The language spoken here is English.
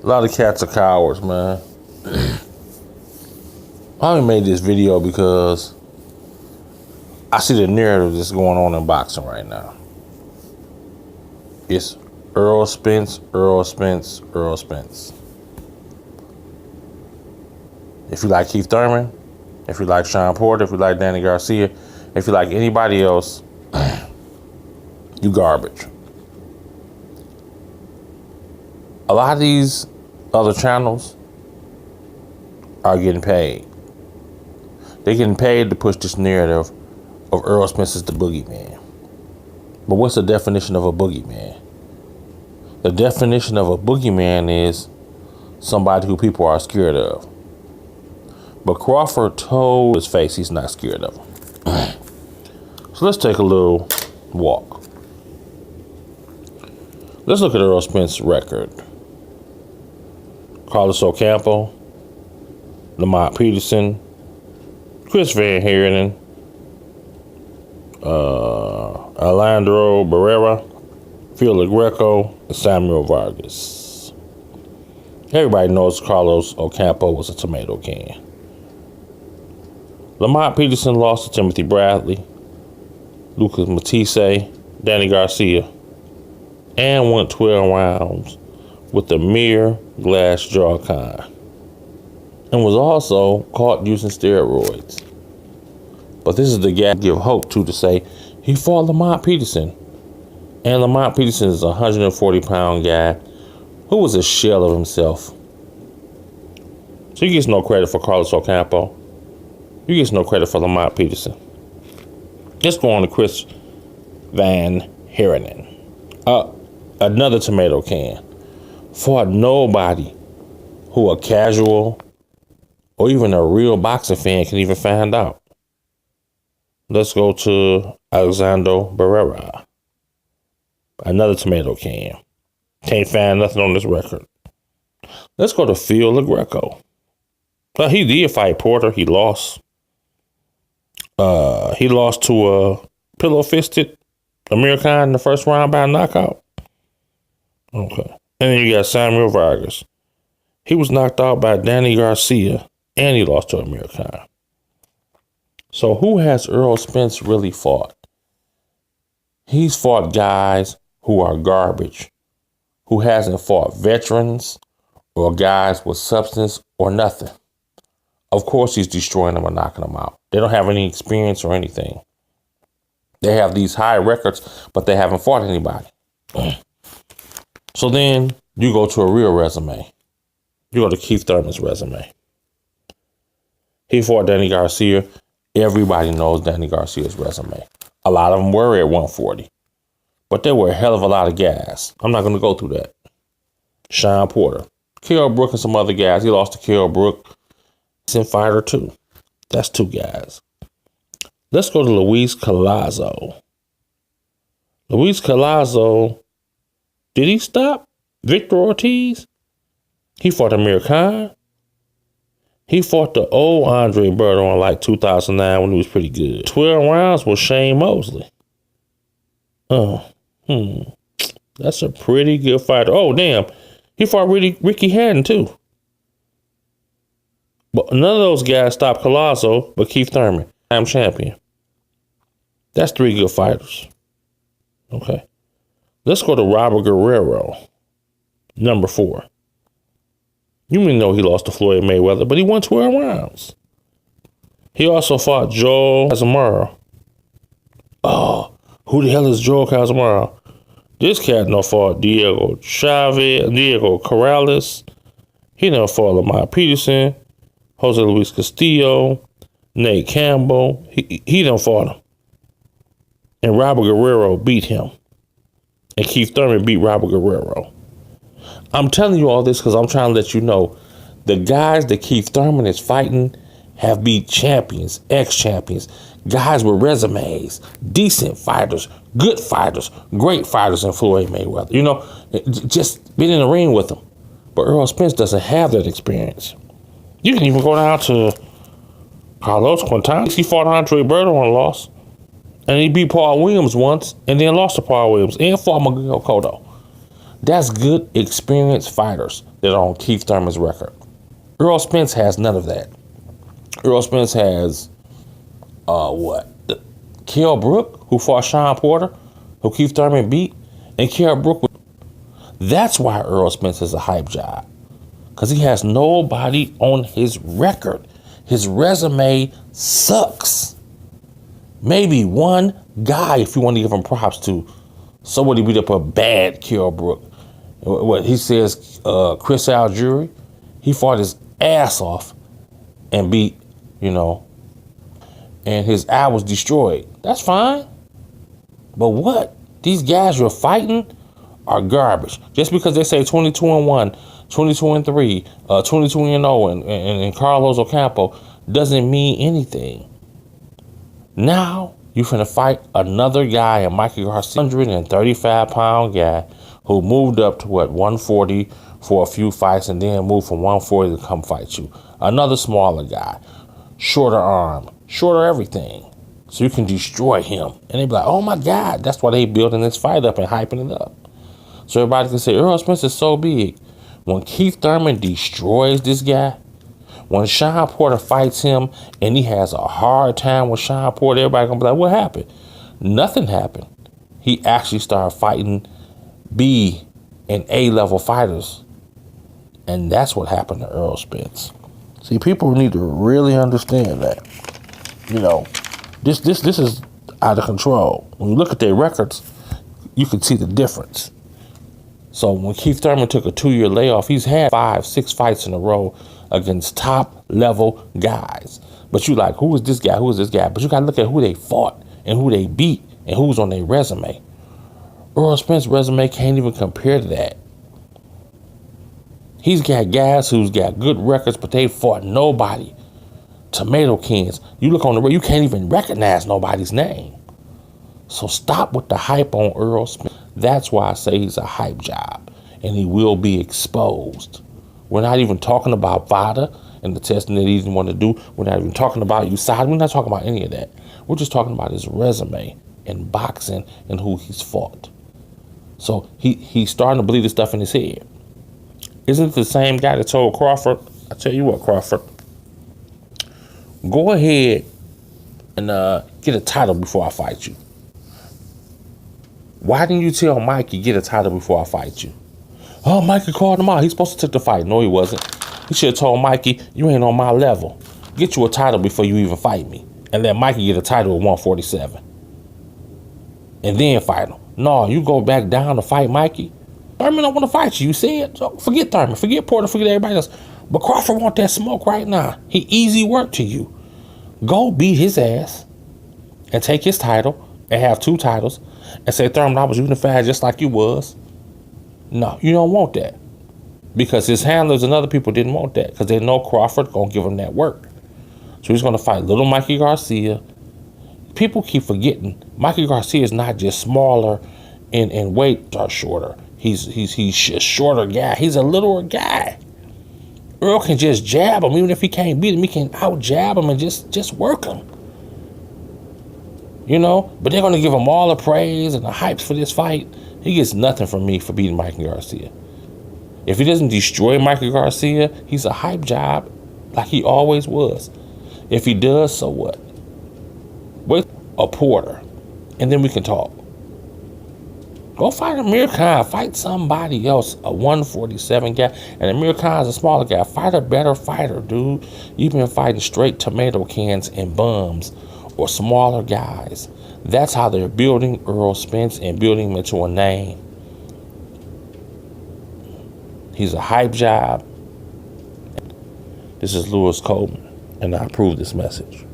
A lot of cats are cowards, man. I only made this video because I see the narrative that's going on in boxing right now. It's Errol Spence, Errol Spence, Errol Spence. If you like Keith Thurman, if you like Sean Porter, if you like Danny Garcia, if you like anybody else, you garbage. A lot of these other channels are getting paid. They're getting paid to push this narrative of Errol Spence as the boogeyman. But what's the definition of a boogeyman? The definition of a boogeyman is somebody who people are scared of. But Crawford told his face he's not scared of him. So let's take a little walk. Let's look at Errol Spence's record. Carlos Ocampo, Lamont Peterson, Chris Van Heerden, Alejandro Barrera, Phil Greco, and Samuel Vargas. Everybody knows Carlos Ocampo was a tomato can. Lamont Peterson lost to Timothy Bradley, Lucas Matisse, Danny Garcia, and went 12 rounds with a mere glass jaw kind, and was also caught using steroids. But this is the guy I give hope to say he fought Lamont Peterson. And Lamont Peterson is a 140-pound guy who was a shell of himself. So he gets no credit for Carlos Ocampo. He gets no credit for Lamont Peterson. Let's go on to Chris Van Heerden. Another tomato can. Fought nobody who a casual or even a real boxing fan can even find out. Let's go to Alejandro Barrera. Another tomato can. Can't find nothing on this record. Let's go to Phil Greco. Well, he did fight Porter. He lost. He lost to a pillow-fisted Amir Khan in the first round by a knockout. Okay. And then you got Samuel Vargas. He was knocked out by Danny Garcia, and he lost to Amir Khan. So who has Errol Spence really fought? He's fought guys who are garbage, who hasn't fought veterans or guys with substance or nothing. Of course he's destroying them and knocking them out. They don't have any experience or anything. They have these high records, but they haven't fought anybody. So then you go to a real resume. You go to Keith Thurman's resume. He fought Danny Garcia. Everybody knows Danny Garcia's resume. A lot of them were at 140. But there were a hell of a lot of guys. I'm not going to go through that. Sean Porter. Kell Brook and some other guys. He lost to Kell Brook. He's in fighter too. That's two guys. Let's go to Luis Collazo. Luis Collazo, did he stop Victor Ortiz? He fought Amir Khan. He fought the old Andre Berto in like 2009 when he was pretty good. 12 rounds with Shane Mosley. That's a pretty good fighter. Oh, damn. He fought Ricky Hatton, too. But none of those guys stopped Collazo but Keith Thurman. I'm champion. That's three good fighters. Okay. Let's go to Robert Guerrero, number 4. You may know he lost to Floyd Mayweather, but he won 12 rounds. He also fought Joel Casamaro. Oh, who the hell is Joel Casamaro? This cat done fought Diego Corrales. He done fought Lamont Peterson, Jose Luis Castillo, Nate Campbell. He done fought him. And Robert Guerrero beat him. And Keith Thurman beat Robert Guerrero. I'm telling you all this because I'm trying to let you know the guys that Keith Thurman is fighting have beat champions, ex-champions, guys with resumes, decent fighters, good fighters, great fighters in Floyd Mayweather. You know, just been in the ring with them. But Errol Spence doesn't have that experience. You can even go down to Carlos Quintana. He fought Andre Berto and lost. And he beat Paul Williams once and then lost to Paul Williams and fought Miguel Cotto. That's good, experienced fighters. that are on Keith Thurman's record. Errol Spence has none of that. Errol Spence has, Kell Brook, who fought Sean Porter, who Keith Thurman beat, and Kell Brook. That's why Errol Spence is a hype job. Because he has nobody on his record. His resume sucks. Maybe one guy, if you want to give him props to, somebody beat up a bad Kell Brook. What he says, Chris Algieri, he fought his ass off and beat, and his eye was destroyed. That's fine. But what? These guys you're fighting are garbage. Just because they say 22-1, 22-3, 22-0, and Carlos Ocampo doesn't mean anything. Now you're finna fight another guy, a Mikey Garcia, 135-pound guy who moved up to 140 for a few fights and then moved from 140 to come fight you. Another smaller guy, shorter arm, shorter everything. So you can destroy him. And they be like, oh my God, that's why they building this fight up and hyping it up. So everybody can say, Errol Spence is so big. When Keith Thurman destroys this guy, when Sean Porter fights him and he has a hard time with Sean Porter, everybody gonna be like, what happened? Nothing happened. He actually started fighting B and A level fighters. And that's what happened to Errol Spence. See, people need to really understand that. This is out of control. When you look at their records, you can see the difference. So when Keith Thurman took a 2-year layoff, he's had 5-6 fights in a row against top level guys. But you like, who is this guy? Who is this guy? But you got to look at who they fought and who they beat and who's on their resume. Errol Spence's resume can't even compare to that. He's got guys who's got good records, but they fought nobody. Tomato cans. You look on the road, you can't even recognize nobody's name. So stop with the hype on Errol Spence. That's why I say he's a hype job, and he will be exposed. We're not even talking about VADA and the testing that he didn't want to do. We're not even talking about USADA. We're not talking about any of that. We're just talking about his resume in boxing and who he's fought. So he's starting to believe this stuff in his head. Isn't it the same guy that told Crawford, I tell you what, Crawford, go ahead and get a title before I fight you. Why didn't you tell Mikey get a title before I fight you? Oh, Mikey called him out. He's supposed to take the fight. No, he wasn't. He should have told Mikey, you ain't on my level. Get you a title before you even fight me. And let Mikey get a title at 147. And then fight him. No, you go back down to fight Mikey. Thurman don't want to fight you. You said, so forget Thurman. Forget Porter. Forget everybody else. But Crawford want that smoke right now. He easy work to you. Go beat his ass and take his title and have 2 titles and say, Thurman, I was unified just like you was. No, you don't want that. Because his handlers and other people didn't want that because they know Crawford going to give him that work. So he's going to fight little Mikey Garcia. People keep forgetting Mikey Garcia is not just smaller in weight or shorter. He's a shorter guy. He's a littler guy. Earl can just jab him. Even if he can't beat him, he can out jab him and just work him. But they're going to give him all the praise and the hypes for this fight. He gets nothing from me for beating Mikey Garcia. If he doesn't destroy Mikey Garcia, he's a hype job like he always was. If he does, so what? Wait a Porter, and then we can talk. Go fight Amir Khan. Fight somebody else, a 147 guy. And Amir Khan's a smaller guy. Fight a better fighter, dude. You've been fighting straight tomato cans and bums or smaller guys. That's how they're building Errol Spence and building him into a name. He's a hype job. This is Lewis Coleman, and I approve this message.